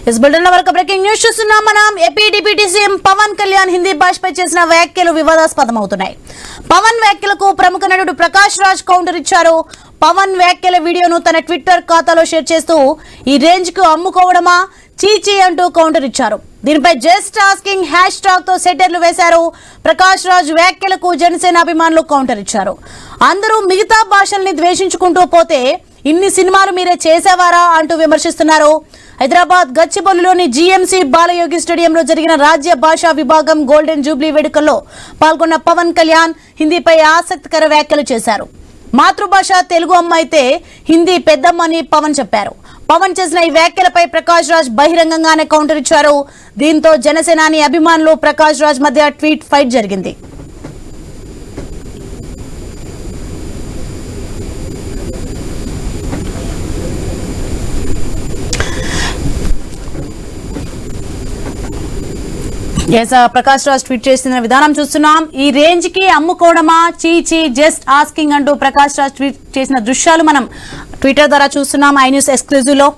इस बुलेटिन లో వరకు బ్రేకింగ్ న్యూస్ చూస్తున్నాం. మనం AP deputy CM Pawan Kalyan Hindi భాషపై చేసిన వ్యాఖ్యలు వివాదాస్పదమవుతున్నాయి. పవన్ వ్యాఖ్యలకు ప్రముఖ నటుడు ప్రకాష్ రాజ్ కౌంటర్ ఇచ్చారు. పవన్ వ్యాఖ్యల వీడియోను తన ట్విట్టర్ ఖాతాలో షేర్ చేస్తూ ఈ రేంజ్ కు అమ్ముకోవడమా చీచీ అంటూ కౌంటర్ ఇచ్చారు. దీనిపై జస్ట్ ఆస్కింగ్ హ్యాష్ ట్యాగ్ తో సెటర్లు వేశారు. ప్రకాష్ రాజ్ వ్యాఖ్యలకు జనసేన అభిమానులు కౌంటర్ ఇచ్చారు. అందరూ మిగతా భాషల్ని ద్వేషించుకుంటూ పోతే ఇన్ని సినిమాలు మీరే చేసేవారా అంటూ విమర్శిస్తున్నారు. హైదరాబాద్ గచ్చిబౌలిలోని జీఎంసీ బాలయోగి స్టేడియంలో జరిగిన రాజ్య భాషా విభాగం గోల్డెన్ జూబ్లీ వేడుకల్లో పాల్గొన్న పవన్ కళ్యాణ్ హిందీపై ఆసక్తికర వ్యాఖ్యలు చేశారు. మాతృభాష తెలుగు అమ్మ అయితే హిందీ పెద్దమ్మ అని పవన్ చెప్పారు. పవన్ చేసిన ఈ వ్యాఖ్యలపై ప్రకాష్ రాజ్ బహిరంగంగానే కౌంటర్ ఇచ్చారు. దీంతో జనసేనాని అభిమానులు ప్రకాష్ రాజ్ మధ్య ట్వీట్ ఫైట్ జరిగింది. ప్రకాష్ రాజ్ ట్వీట్ చేసిన విధానం చూస్తున్నాం. ఈ రేంజ్ కి అమ్ముకోవడమా చీచీ జస్ట్ ఆస్కింగ్ అంటూ ప్రకాష్ రాజ్ ట్వీట్ చేసిన దృశ్యాలు మనం ట్విట్టర్ ద్వారా చూస్తున్నాం. ఐ న్యూస్ ఎక్స్క్లూజివ్ లో